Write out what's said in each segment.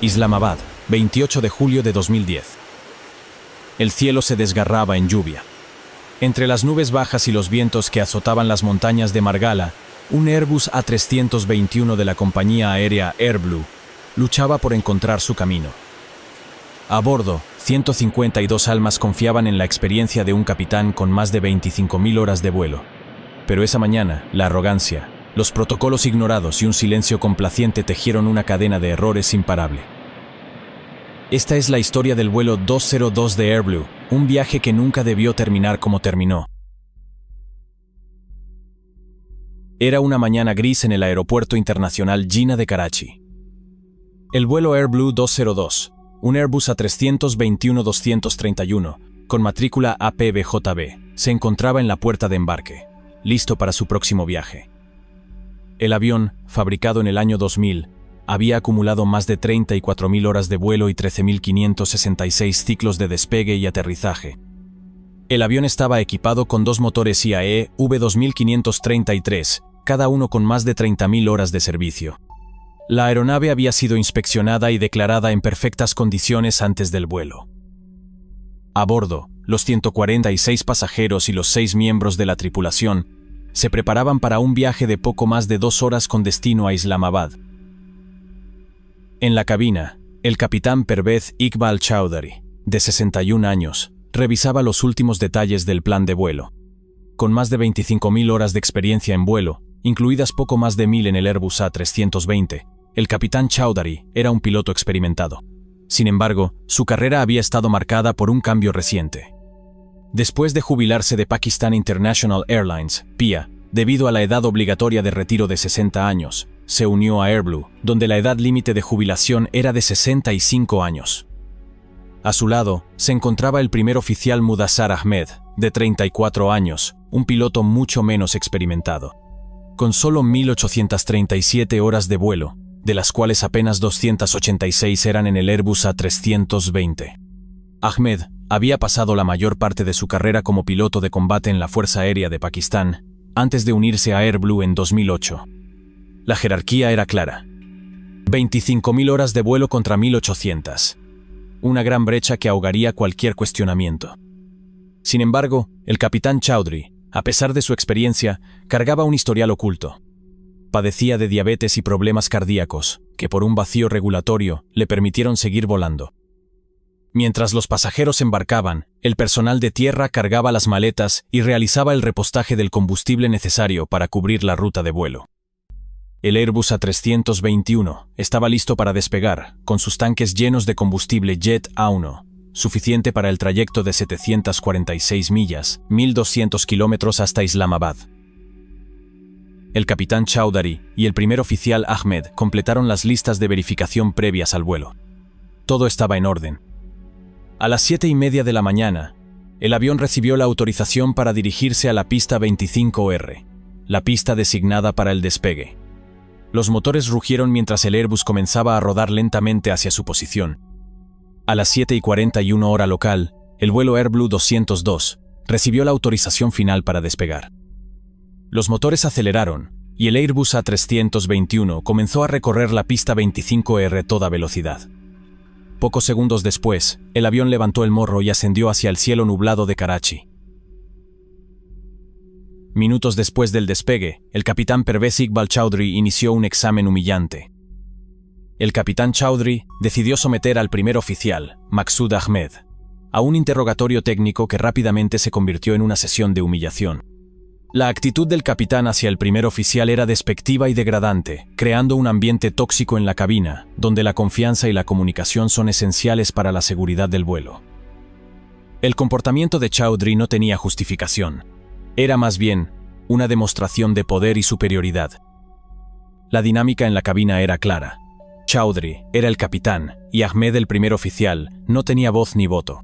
Islamabad, 28 de julio de 2010. El cielo se desgarraba en lluvia. Entre las nubes bajas y los vientos que azotaban las montañas de Margala, un Airbus A321 de la compañía aérea AirBlue luchaba por encontrar su camino. A bordo, 152 almas confiaban en la experiencia de un capitán con más de 25.000 horas de vuelo. Pero esa mañana, la arrogancia, los protocolos ignorados y un silencio complaciente tejieron una cadena de errores imparable. Esta es la historia del vuelo 202 de AirBlue, un viaje que nunca debió terminar como terminó. Era una mañana gris en el Aeropuerto Internacional Jinnah de Karachi. El vuelo AirBlue 202, un Airbus A321-231, con matrícula APBJB, se encontraba en la puerta de embarque, listo para su próximo viaje. El avión, fabricado en el año 2000, había acumulado más de 34.000 horas de vuelo y 13.566 ciclos de despegue y aterrizaje. El avión estaba equipado con dos motores IAE V2533, cada uno con más de 30.000 horas de servicio. La aeronave había sido inspeccionada y declarada en perfectas condiciones antes del vuelo. A bordo, los 146 pasajeros y los 6 miembros de la tripulación se preparaban para un viaje de poco más de 2 horas con destino a Islamabad. En la cabina, el capitán Pervez Iqbal Chowdhury, de 61 años, revisaba los últimos detalles del plan de vuelo. Con más de 25.000 horas de experiencia en vuelo, incluidas poco más de 1.000 en el Airbus A320, el capitán Chowdhury era un piloto experimentado. Sin embargo, su carrera había estado marcada por un cambio reciente. Después de jubilarse de Pakistan International Airlines, PIA, debido a la edad obligatoria de retiro de 60 años, se unió a AirBlue, donde la edad límite de jubilación era de 65 años. A su lado, se encontraba el primer oficial Mudassar Ahmed, de 34 años, un piloto mucho menos experimentado. Con solo 1.837 horas de vuelo, de las cuales apenas 286 eran en el Airbus A320. Ahmed había pasado la mayor parte de su carrera como piloto de combate en la Fuerza Aérea de Pakistán, antes de unirse a AirBlue en 2008. La jerarquía era clara. 25.000 horas de vuelo contra 1.800. Una gran brecha que ahogaría cualquier cuestionamiento. Sin embargo, el capitán Chowdhury, a pesar de su experiencia, cargaba un historial oculto. Padecía de diabetes y problemas cardíacos, que por un vacío regulatorio le permitieron seguir volando. Mientras los pasajeros embarcaban, el personal de tierra cargaba las maletas y realizaba el repostaje del combustible necesario para cubrir la ruta de vuelo. El Airbus A321 estaba listo para despegar, con sus tanques llenos de combustible Jet A1, suficiente para el trayecto de 746 millas, 1.200 kilómetros hasta Islamabad. El capitán Chowdhury y el primer oficial Ahmed completaron las listas de verificación previas al vuelo. Todo estaba en orden. A las 7:30 de la mañana, el avión recibió la autorización para dirigirse a la pista 25R, la pista designada para el despegue. Los motores rugieron mientras el Airbus comenzaba a rodar lentamente hacia su posición. A las 7:41 hora local, el vuelo AirBlue 202 recibió la autorización final para despegar. Los motores aceleraron, y el Airbus A321 comenzó a recorrer la pista 25R a toda velocidad. Pocos segundos después, el avión levantó el morro y ascendió hacia el cielo nublado de Karachi. Minutos después del despegue, el capitán Pervez Iqbal Chowdhury inició un examen humillante. El capitán Chowdhury decidió someter al primer oficial, Maqsood Ahmed, a un interrogatorio técnico que rápidamente se convirtió en una sesión de humillación. La actitud del capitán hacia el primer oficial era despectiva y degradante, creando un ambiente tóxico en la cabina, donde la confianza y la comunicación son esenciales para la seguridad del vuelo. El comportamiento de Chowdhury no tenía justificación. Era más bien una demostración de poder y superioridad. La dinámica en la cabina era clara. Chowdhury era el capitán y Ahmed, el primer oficial, no tenía voz ni voto.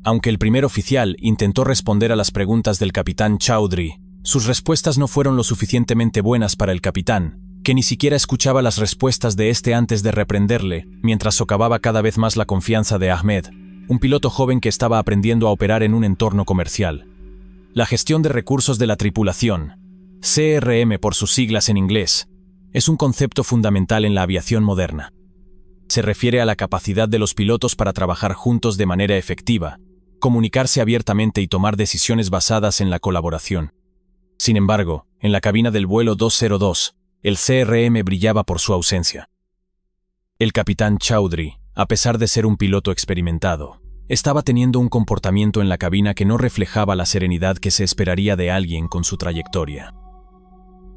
Aunque el primer oficial intentó responder a las preguntas del capitán Chowdhury, sus respuestas no fueron lo suficientemente buenas para el capitán, que ni siquiera escuchaba las respuestas de este antes de reprenderle, mientras socavaba cada vez más la confianza de Ahmed, un piloto joven que estaba aprendiendo a operar en un entorno comercial. La gestión de recursos de la tripulación, CRM por sus siglas en inglés, es un concepto fundamental en la aviación moderna. Se refiere a la capacidad de los pilotos para trabajar juntos de manera efectiva, comunicarse abiertamente y tomar decisiones basadas en la colaboración. Sin embargo, en la cabina del vuelo 202, el CRM brillaba por su ausencia. El capitán Chaudhry, a pesar de ser un piloto experimentado, estaba teniendo un comportamiento en la cabina que no reflejaba la serenidad que se esperaría de alguien con su trayectoria.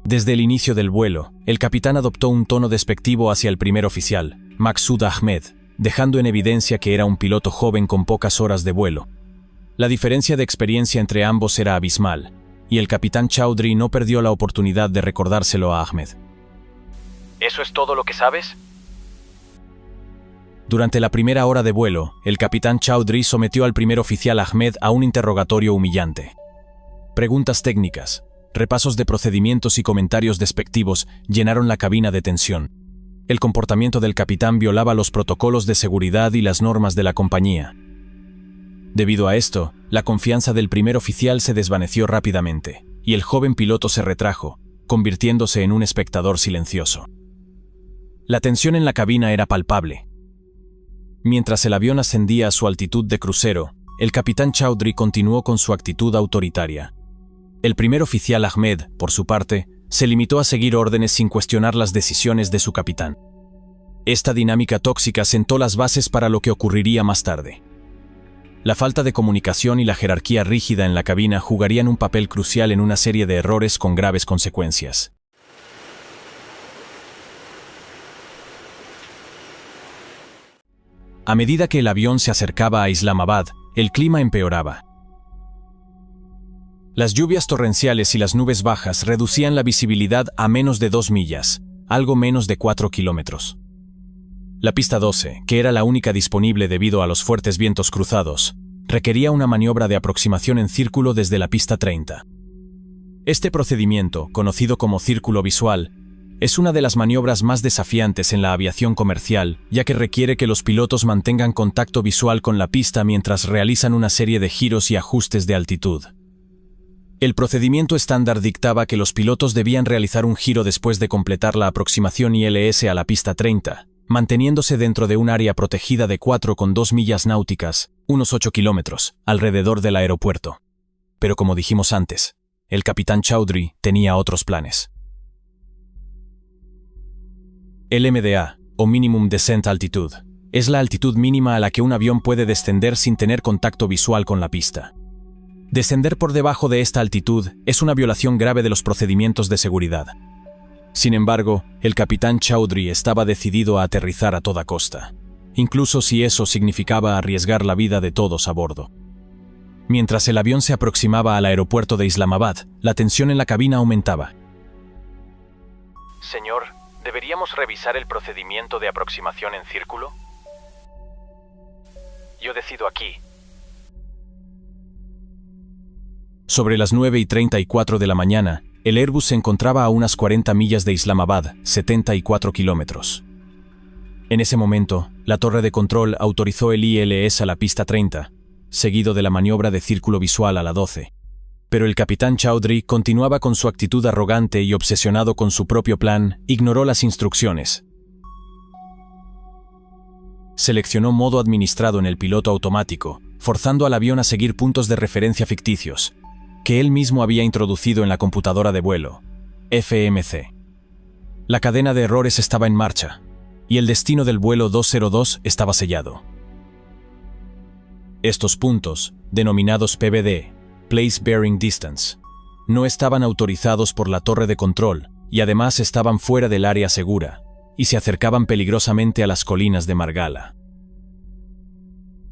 Desde el inicio del vuelo, el capitán adoptó un tono despectivo hacia el primer oficial, Maqsood Ahmed, dejando en evidencia que era un piloto joven con pocas horas de vuelo. La diferencia de experiencia entre ambos era abismal, y el capitán Chaudhry no perdió la oportunidad de recordárselo a Ahmed. ¿Eso es todo lo que sabes? Durante la primera hora de vuelo, el capitán Chaudhry sometió al primer oficial Ahmed a un interrogatorio humillante. Preguntas técnicas, repasos de procedimientos y comentarios despectivos llenaron la cabina de tensión. El comportamiento del capitán violaba los protocolos de seguridad y las normas de la compañía. Debido a esto, la confianza del primer oficial se desvaneció rápidamente, y el joven piloto se retrajo, convirtiéndose en un espectador silencioso. La tensión en la cabina era palpable. Mientras el avión ascendía a su altitud de crucero, el capitán Chaudhry continuó con su actitud autoritaria. El primer oficial Ahmed, por su parte, se limitó a seguir órdenes sin cuestionar las decisiones de su capitán. Esta dinámica tóxica sentó las bases para lo que ocurriría más tarde. La falta de comunicación y la jerarquía rígida en la cabina jugarían un papel crucial en una serie de errores con graves consecuencias. A medida que el avión se acercaba a Islamabad, el clima empeoraba. Las lluvias torrenciales y las nubes bajas reducían la visibilidad a menos de 2 millas, algo menos de 4 kilómetros. La pista 12, que era la única disponible debido a los fuertes vientos cruzados, requería una maniobra de aproximación en círculo desde la pista 30. Este procedimiento, conocido como círculo visual, es una de las maniobras más desafiantes en la aviación comercial, ya que requiere que los pilotos mantengan contacto visual con la pista mientras realizan una serie de giros y ajustes de altitud. El procedimiento estándar dictaba que los pilotos debían realizar un giro después de completar la aproximación ILS a la pista 30, manteniéndose dentro de un área protegida de 4,2 millas náuticas, unos 8 kilómetros, alrededor del aeropuerto. Pero como dijimos antes, el capitán Chaudhry tenía otros planes. El MDA, o Minimum Descent Altitude, es la altitud mínima a la que un avión puede descender sin tener contacto visual con la pista. Descender por debajo de esta altitud es una violación grave de los procedimientos de seguridad. Sin embargo, el capitán Chaudhry estaba decidido a aterrizar a toda costa, incluso si eso significaba arriesgar la vida de todos a bordo. Mientras el avión se aproximaba al aeropuerto de Islamabad, la tensión en la cabina aumentaba. Señor, ¿deberíamos revisar el procedimiento de aproximación en círculo? Yo decido aquí. Sobre las 9:34 de la mañana, el Airbus se encontraba a unas 40 millas de Islamabad, 74 kilómetros. En ese momento, la torre de control autorizó el ILS a la pista 30, seguido de la maniobra de círculo visual a la 12. Pero el capitán Chaudhry continuaba con su actitud arrogante y obsesionado con su propio plan, ignoró las instrucciones. Seleccionó modo administrado en el piloto automático, forzando al avión a seguir puntos de referencia ficticios, que él mismo había introducido en la computadora de vuelo, FMC. La cadena de errores estaba en marcha, y el destino del vuelo 202 estaba sellado. Estos puntos, denominados PBD, Place Bearing Distance, no estaban autorizados por la torre de control y además estaban fuera del área segura, y se acercaban peligrosamente a las colinas de Margala.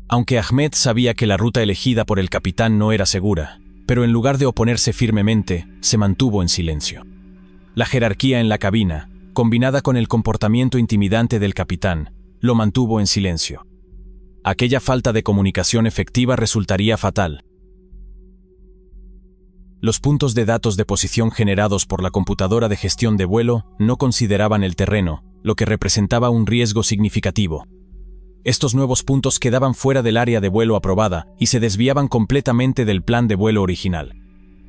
Aunque Ahmed sabía que la ruta elegida por el capitán no era segura, pero en lugar de oponerse firmemente, se mantuvo en silencio. La jerarquía en la cabina, combinada con el comportamiento intimidante del capitán, lo mantuvo en silencio. Aquella falta de comunicación efectiva resultaría fatal. Los puntos de datos de posición generados por la computadora de gestión de vuelo no consideraban el terreno, lo que representaba un riesgo significativo. Estos nuevos puntos quedaban fuera del área de vuelo aprobada y se desviaban completamente del plan de vuelo original.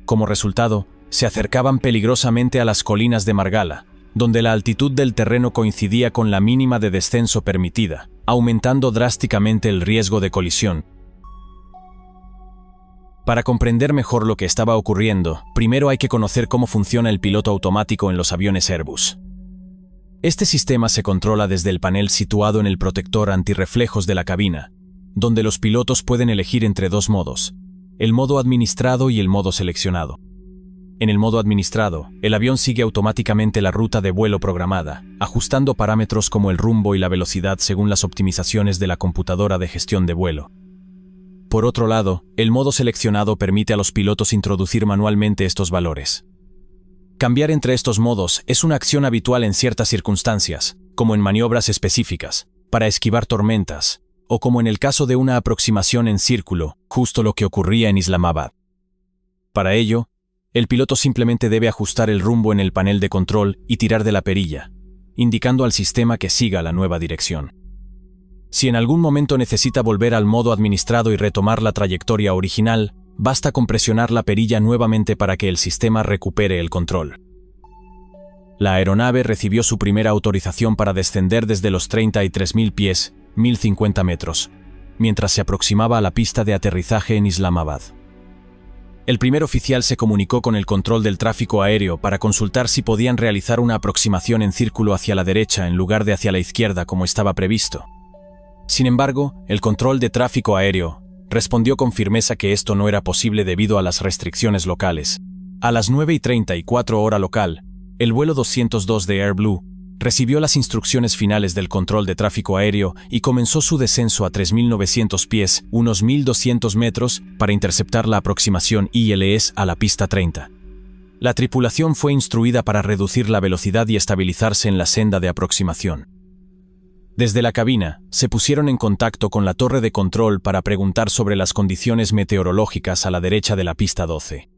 Como resultado, se acercaban peligrosamente a las colinas de Margala, donde la altitud del terreno coincidía con la mínima de descenso permitida, aumentando drásticamente el riesgo de colisión. Para comprender mejor lo que estaba ocurriendo, primero hay que conocer cómo funciona el piloto automático en los aviones Airbus. Este sistema se controla desde el panel situado en el protector antirreflejos de la cabina, donde los pilotos pueden elegir entre dos modos, el modo administrado y el modo seleccionado. En el modo administrado, el avión sigue automáticamente la ruta de vuelo programada, ajustando parámetros como el rumbo y la velocidad según las optimizaciones de la computadora de gestión de vuelo. Por otro lado, el modo seleccionado permite a los pilotos introducir manualmente estos valores. Cambiar entre estos modos es una acción habitual en ciertas circunstancias, como en maniobras específicas, para esquivar tormentas, o como en el caso de una aproximación en círculo, justo lo que ocurría en Islamabad. Para ello, el piloto simplemente debe ajustar el rumbo en el panel de control y tirar de la perilla, indicando al sistema que siga la nueva dirección. Si en algún momento necesita volver al modo administrado y retomar la trayectoria original, basta con presionar la perilla nuevamente para que el sistema recupere el control. La aeronave recibió su primera autorización para descender desde los 33.000 pies, 1.050 metros, mientras se aproximaba a la pista de aterrizaje en Islamabad. El primer oficial se comunicó con el control del tráfico aéreo para consultar si podían realizar una aproximación en círculo hacia la derecha en lugar de hacia la izquierda como estaba previsto. Sin embargo, el control de tráfico aéreo respondió con firmeza que esto no era posible debido a las restricciones locales. A las 9:34 hora local, el vuelo 202 de AirBlue recibió las instrucciones finales del control de tráfico aéreo y comenzó su descenso a 3.900 pies, unos 1.200 metros, para interceptar la aproximación ILS a la pista 30. La tripulación fue instruida para reducir la velocidad y estabilizarse en la senda de aproximación. Desde la cabina, se pusieron en contacto con la torre de control para preguntar sobre las condiciones meteorológicas a la derecha de la pista 12.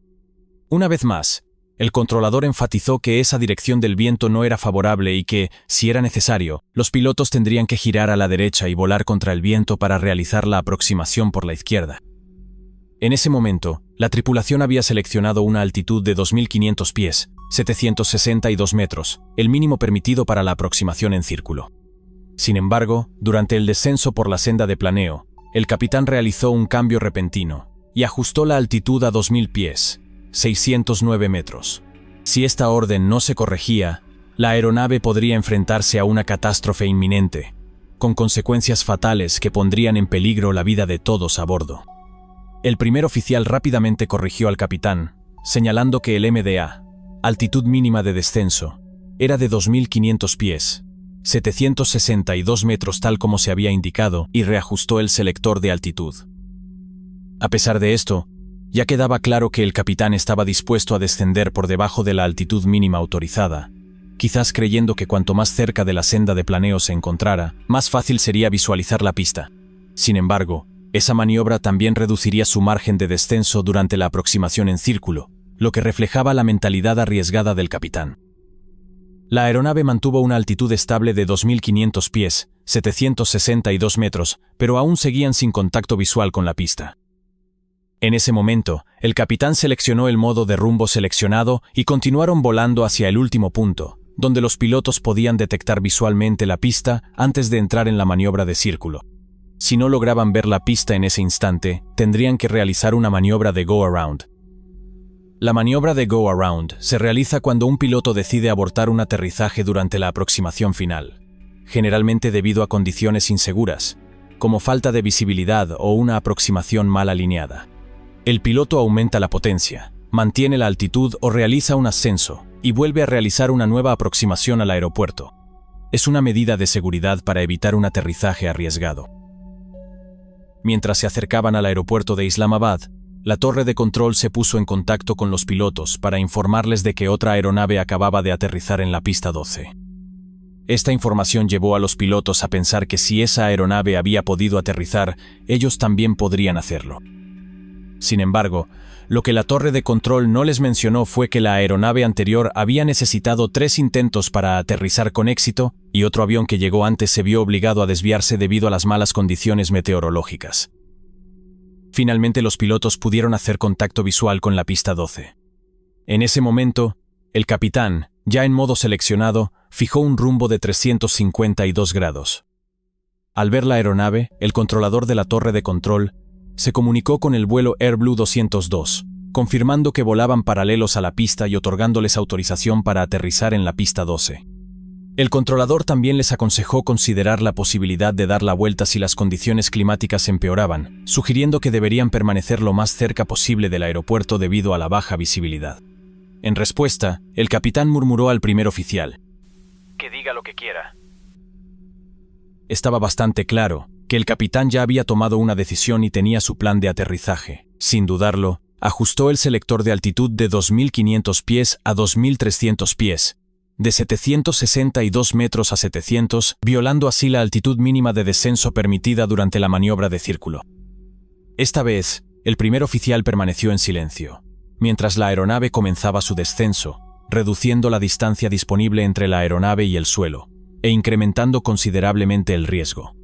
Una vez más, el controlador enfatizó que esa dirección del viento no era favorable y que, si era necesario, los pilotos tendrían que girar a la derecha y volar contra el viento para realizar la aproximación por la izquierda. En ese momento, la tripulación había seleccionado una altitud de 2.500 pies, 762 metros, el mínimo permitido para la aproximación en círculo. Sin embargo, durante el descenso por la senda de planeo, el capitán realizó un cambio repentino y ajustó la altitud a 2.000 pies, 609 metros. Si esta orden no se corregía, la aeronave podría enfrentarse a una catástrofe inminente, con consecuencias fatales que pondrían en peligro la vida de todos a bordo. El primer oficial rápidamente corrigió al capitán, señalando que el MDA, altitud mínima de descenso, era de 2.500 pies, 762 metros tal como se había indicado, y reajustó el selector de altitud. A pesar de esto, ya quedaba claro que el capitán estaba dispuesto a descender por debajo de la altitud mínima autorizada, quizás creyendo que cuanto más cerca de la senda de planeo se encontrara, más fácil sería visualizar la pista. Sin embargo, esa maniobra también reduciría su margen de descenso durante la aproximación en círculo, lo que reflejaba la mentalidad arriesgada del capitán. La aeronave mantuvo una altitud estable de 2.500 pies, 762 metros, pero aún seguían sin contacto visual con la pista. En ese momento, el capitán seleccionó el modo de rumbo seleccionado y continuaron volando hacia el último punto, donde los pilotos podían detectar visualmente la pista antes de entrar en la maniobra de círculo. Si no lograban ver la pista en ese instante, tendrían que realizar una maniobra de go-around. La maniobra de go-around se realiza cuando un piloto decide abortar un aterrizaje durante la aproximación final, generalmente debido a condiciones inseguras, como falta de visibilidad o una aproximación mal alineada. El piloto aumenta la potencia, mantiene la altitud o realiza un ascenso y vuelve a realizar una nueva aproximación al aeropuerto. Es una medida de seguridad para evitar un aterrizaje arriesgado. Mientras se acercaban al aeropuerto de Islamabad, la torre de control se puso en contacto con los pilotos para informarles de que otra aeronave acababa de aterrizar en la pista 12. Esta información llevó a los pilotos a pensar que si esa aeronave había podido aterrizar, ellos también podrían hacerlo. Sin embargo, lo que la torre de control no les mencionó fue que la aeronave anterior había necesitado 3 intentos para aterrizar con éxito y otro avión que llegó antes se vio obligado a desviarse debido a las malas condiciones meteorológicas. Finalmente los pilotos pudieron hacer contacto visual con la pista 12. En ese momento, el capitán, ya en modo seleccionado, fijó un rumbo de 352 grados. Al ver la aeronave, el controlador de la torre de control se comunicó con el vuelo AirBlue 202, confirmando que volaban paralelos a la pista y otorgándoles autorización para aterrizar en la pista 12. El controlador también les aconsejó considerar la posibilidad de dar la vuelta si las condiciones climáticas empeoraban, sugiriendo que deberían permanecer lo más cerca posible del aeropuerto debido a la baja visibilidad. En respuesta, el capitán murmuró al primer oficial: Que diga lo que quiera. Estaba bastante claro que el capitán ya había tomado una decisión y tenía su plan de aterrizaje. Sin dudarlo, ajustó el selector de altitud de 2.500 pies a 2.300 pies, de 762 metros a 700, violando así la altitud mínima de descenso permitida durante la maniobra de círculo. Esta vez, el primer oficial permaneció en silencio, mientras la aeronave comenzaba su descenso, reduciendo la distancia disponible entre la aeronave y el suelo, e incrementando considerablemente el riesgo.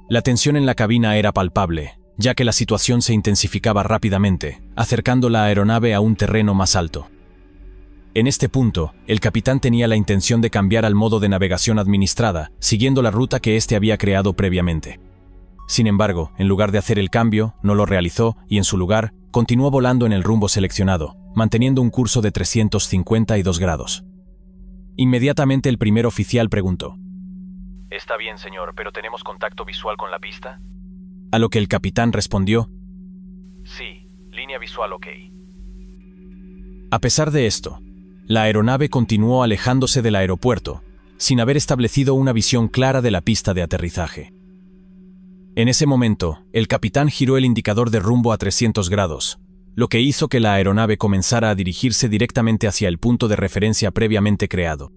La tensión en la cabina era palpable, ya que la situación se intensificaba rápidamente, acercando la aeronave a un terreno más alto. En este punto, el capitán tenía la intención de cambiar al modo de navegación administrada, siguiendo la ruta que éste había creado previamente. Sin embargo, en lugar de hacer el cambio, no lo realizó y en su lugar, continuó volando en el rumbo seleccionado, manteniendo un curso de 352 grados. Inmediatamente el primer oficial preguntó: Está bien, señor, pero ¿tenemos contacto visual con la pista? A lo que el capitán respondió: Sí, línea visual ok. A pesar de esto, la aeronave continuó alejándose del aeropuerto, sin haber establecido una visión clara de la pista de aterrizaje. En ese momento, el capitán giró el indicador de rumbo a 300 grados, lo que hizo que la aeronave comenzara a dirigirse directamente hacia el punto de referencia previamente creado.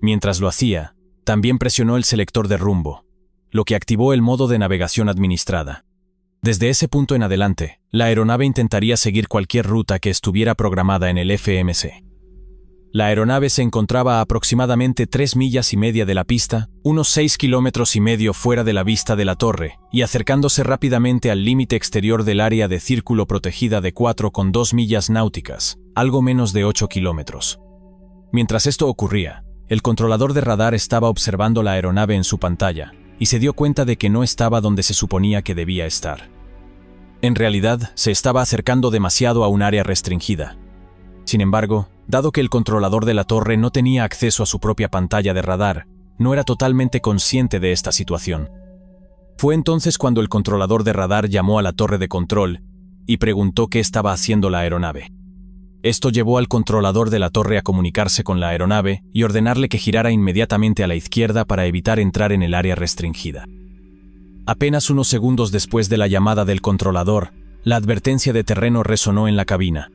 Mientras lo hacía, también presionó el selector de rumbo, lo que activó el modo de navegación administrada. Desde ese punto en adelante, la aeronave intentaría seguir cualquier ruta que estuviera programada en el FMC. La aeronave se encontraba a aproximadamente 3 millas y media de la pista, unos 6 kilómetros y medio fuera de la vista de la torre, y acercándose rápidamente al límite exterior del área de círculo protegida de 4,2 millas náuticas, algo menos de 8 kilómetros. Mientras esto ocurría, el controlador de radar estaba observando la aeronave en su pantalla, y se dio cuenta de que no estaba donde se suponía que debía estar. En realidad, se estaba acercando demasiado a un área restringida. Sin embargo, dado que el controlador de la torre no tenía acceso a su propia pantalla de radar, no era totalmente consciente de esta situación. Fue entonces cuando el controlador de radar llamó a la torre de control y preguntó qué estaba haciendo la aeronave. Esto llevó al controlador de la torre a comunicarse con la aeronave y ordenarle que girara inmediatamente a la izquierda para evitar entrar en el área restringida. Apenas unos segundos después de la llamada del controlador, la advertencia de terreno resonó en la cabina.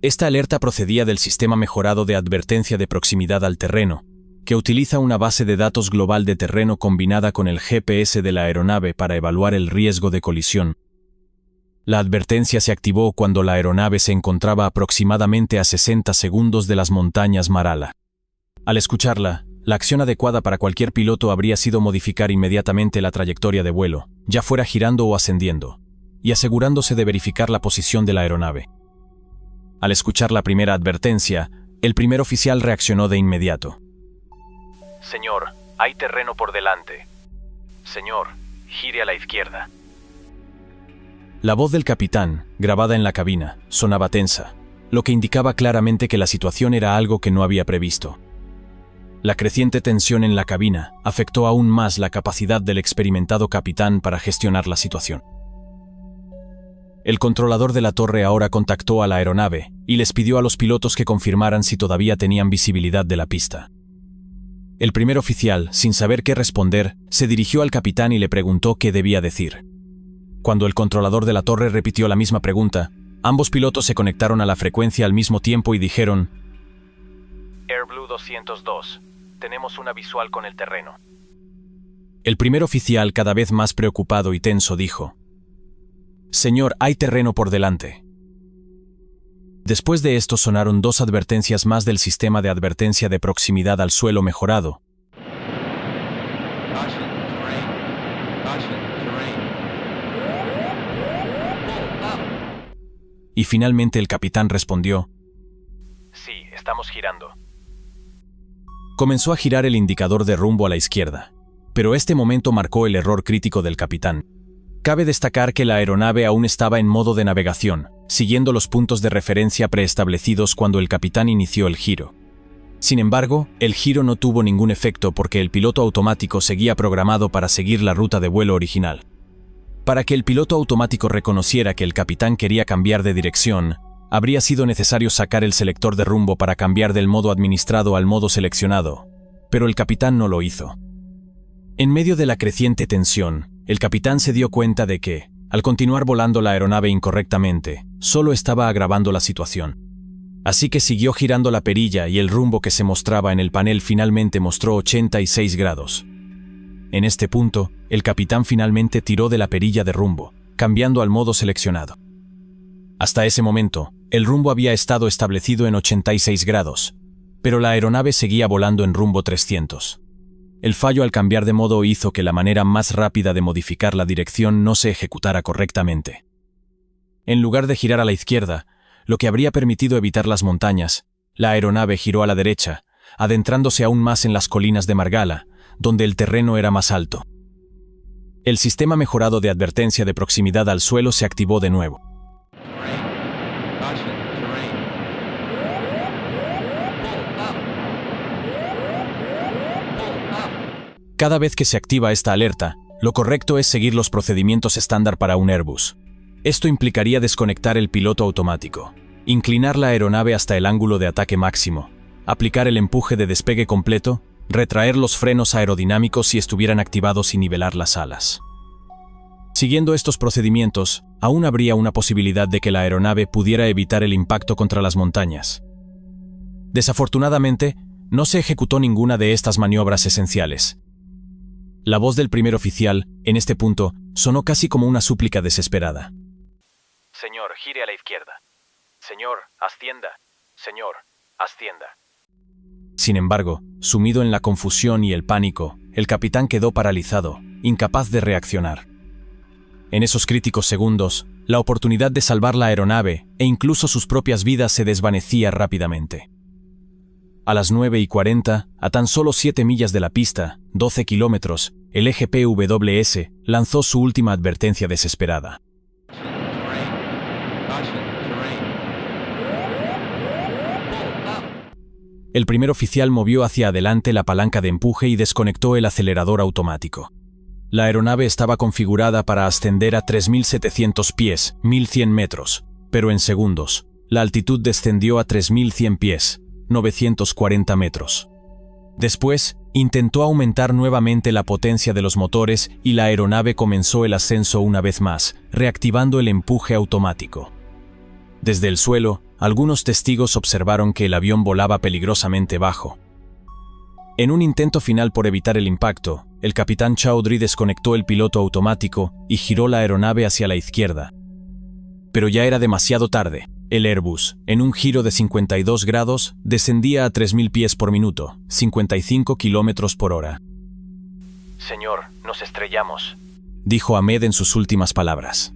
Esta alerta procedía del sistema mejorado de advertencia de proximidad al terreno, que utiliza una base de datos global de terreno combinada con el GPS de la aeronave para evaluar el riesgo de colisión. La advertencia se activó cuando la aeronave se encontraba aproximadamente a 60 segundos de las montañas Marala. Al escucharla, la acción adecuada para cualquier piloto habría sido modificar inmediatamente la trayectoria de vuelo, ya fuera girando o ascendiendo, y asegurándose de verificar la posición de la aeronave. Al escuchar la primera advertencia, el primer oficial reaccionó de inmediato. Señor, hay terreno por delante. Señor, gire a la izquierda. La voz del capitán, grabada en la cabina, sonaba tensa, lo que indicaba claramente que la situación era algo que no había previsto. La creciente tensión en la cabina afectó aún más la capacidad del experimentado capitán para gestionar la situación. El controlador de la torre ahora contactó a la aeronave y les pidió a los pilotos que confirmaran si todavía tenían visibilidad de la pista. El primer oficial, sin saber qué responder, se dirigió al capitán y le preguntó qué debía decir. Cuando el controlador de la torre repitió la misma pregunta, ambos pilotos se conectaron a la frecuencia al mismo tiempo y dijeron: AirBlue 202, tenemos una visual con el terreno. El primer oficial, cada vez más preocupado y tenso, dijo: Señor, hay terreno por delante. Después de esto sonaron dos advertencias más del sistema de advertencia de proximidad al suelo mejorado. y finalmente el capitán respondió: Sí, estamos girando. Comenzó a girar el indicador de rumbo a la izquierda, pero este momento marcó el error crítico del capitán. Cabe destacar que la aeronave aún estaba en modo de navegación, siguiendo los puntos de referencia preestablecidos cuando el capitán inició el giro. Sin embargo, el giro no tuvo ningún efecto porque el piloto automático seguía programado para seguir la ruta de vuelo original. Para que el piloto automático reconociera que el capitán quería cambiar de dirección, habría sido necesario sacar el selector de rumbo para cambiar del modo administrado al modo seleccionado, pero el capitán no lo hizo. En medio de la creciente tensión, el capitán se dio cuenta de que, al continuar volando la aeronave incorrectamente, solo estaba agravando la situación. Así que siguió girando la perilla y el rumbo que se mostraba en el panel finalmente mostró 86 grados. En este punto, el capitán finalmente tiró de la perilla de rumbo, cambiando al modo seleccionado. Hasta ese momento, el rumbo había estado establecido en 86 grados, pero la aeronave seguía volando en rumbo 300. El fallo al cambiar de modo hizo que la manera más rápida de modificar la dirección no se ejecutara correctamente. En lugar de girar a la izquierda, lo que habría permitido evitar las montañas, la aeronave giró a la derecha, adentrándose aún más en las colinas de Margala, donde el terreno era más alto. El sistema mejorado de advertencia de proximidad al suelo se activó de nuevo. Cada vez que se activa esta alerta, lo correcto es seguir los procedimientos estándar para un Airbus. Esto implicaría desconectar el piloto automático, inclinar la aeronave hasta el ángulo de ataque máximo, aplicar el empuje de despegue completo, retraer los frenos aerodinámicos si estuvieran activados y nivelar las alas. Siguiendo estos procedimientos, aún habría una posibilidad de que la aeronave pudiera evitar el impacto contra las montañas. Desafortunadamente, no se ejecutó ninguna de estas maniobras esenciales. La voz del primer oficial, en este punto, sonó casi como una súplica desesperada. Señor, gire a la izquierda. Señor, ascienda. Señor, ascienda. Sin embargo, sumido en la confusión y el pánico, el capitán quedó paralizado, incapaz de reaccionar. En esos críticos segundos, la oportunidad de salvar la aeronave e incluso sus propias vidas se desvanecía rápidamente. A las 9:40, a tan solo 7 millas de la pista, 12 kilómetros, el EGPWS lanzó su última advertencia desesperada. El primer oficial movió hacia adelante la palanca de empuje y desconectó el acelerador automático. La aeronave estaba configurada para ascender a 3.700 pies, 1.100 metros, pero en segundos, la altitud descendió a 3.100 pies, 940 metros. Después, intentó aumentar nuevamente la potencia de los motores y la aeronave comenzó el ascenso una vez más, reactivando el empuje automático. Desde el suelo, algunos testigos observaron que el avión volaba peligrosamente bajo. En un intento final por evitar el impacto, el capitán Chaudhry desconectó el piloto automático y giró la aeronave hacia la izquierda. Pero ya era demasiado tarde. El Airbus, en un giro de 52 grados, descendía a 3.000 pies por minuto, 55 kilómetros por hora. Señor, nos estrellamos, dijo Ahmed en sus últimas palabras.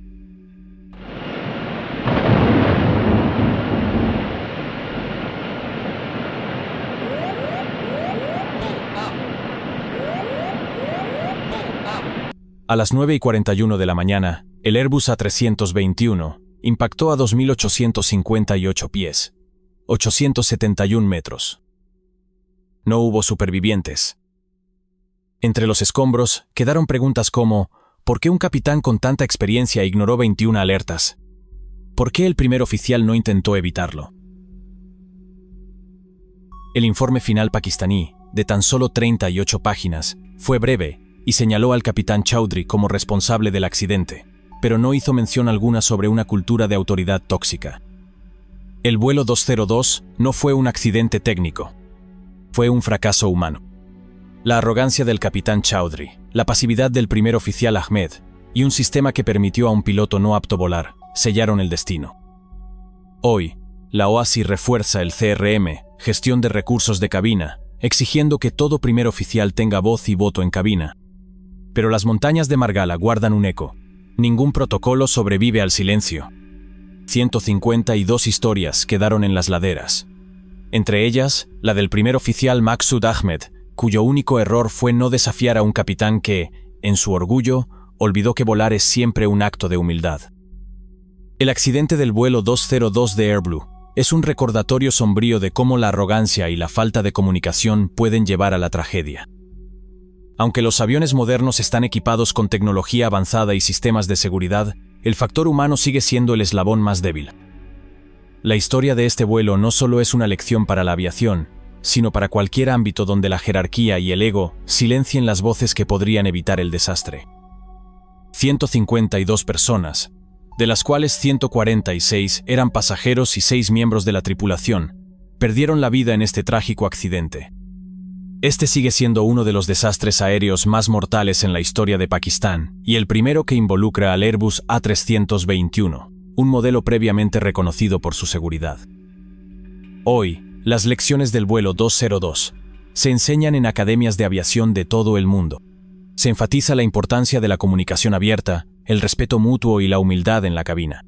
A las 9:41 de la mañana, el Airbus A321 impactó a 2.858 pies, 871 metros. No hubo supervivientes. Entre los escombros quedaron preguntas como: ¿por qué un capitán con tanta experiencia ignoró 21 alertas? ¿Por qué el primer oficial no intentó evitarlo? El informe final pakistaní, de tan solo 38 páginas, fue breve y señaló al capitán Chaudhry como responsable del accidente, pero no hizo mención alguna sobre una cultura de autoridad tóxica. El vuelo 202 no fue un accidente técnico, fue un fracaso humano. La arrogancia del capitán Chaudhry, la pasividad del primer oficial Ahmed y un sistema que permitió a un piloto no apto volar sellaron el destino. Hoy, la OASI refuerza el CRM, gestión de recursos de cabina, exigiendo que todo primer oficial tenga voz y voto en cabina. Pero las montañas de Margala guardan un eco. Ningún protocolo sobrevive al silencio. 152 historias quedaron en las laderas. Entre ellas, la del primer oficial Maksud Ahmed, cuyo único error fue no desafiar a un capitán que, en su orgullo, olvidó que volar es siempre un acto de humildad. El accidente del vuelo 202 de AirBlue es un recordatorio sombrío de cómo la arrogancia y la falta de comunicación pueden llevar a la tragedia. Aunque los aviones modernos están equipados con tecnología avanzada y sistemas de seguridad, el factor humano sigue siendo el eslabón más débil. La historia de este vuelo no solo es una lección para la aviación, sino para cualquier ámbito donde la jerarquía y el ego silencien las voces que podrían evitar el desastre. 152 personas, de las cuales 146 eran pasajeros y 6 miembros de la tripulación, perdieron la vida en este trágico accidente. Este sigue siendo uno de los desastres aéreos más mortales en la historia de Pakistán y el primero que involucra al Airbus A321, un modelo previamente reconocido por su seguridad. Hoy, las lecciones del vuelo 202 se enseñan en academias de aviación de todo el mundo. Se enfatiza la importancia de la comunicación abierta, el respeto mutuo y la humildad en la cabina.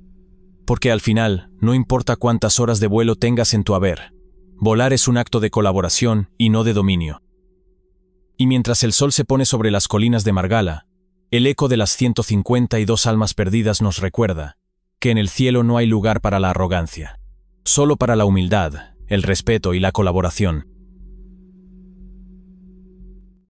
Porque al final, no importa cuántas horas de vuelo tengas en tu haber, volar es un acto de colaboración y no de dominio. Y mientras el sol se pone sobre las colinas de Margala, el eco de las 152 almas perdidas nos recuerda que en el cielo no hay lugar para la arrogancia, solo para la humildad, el respeto y la colaboración.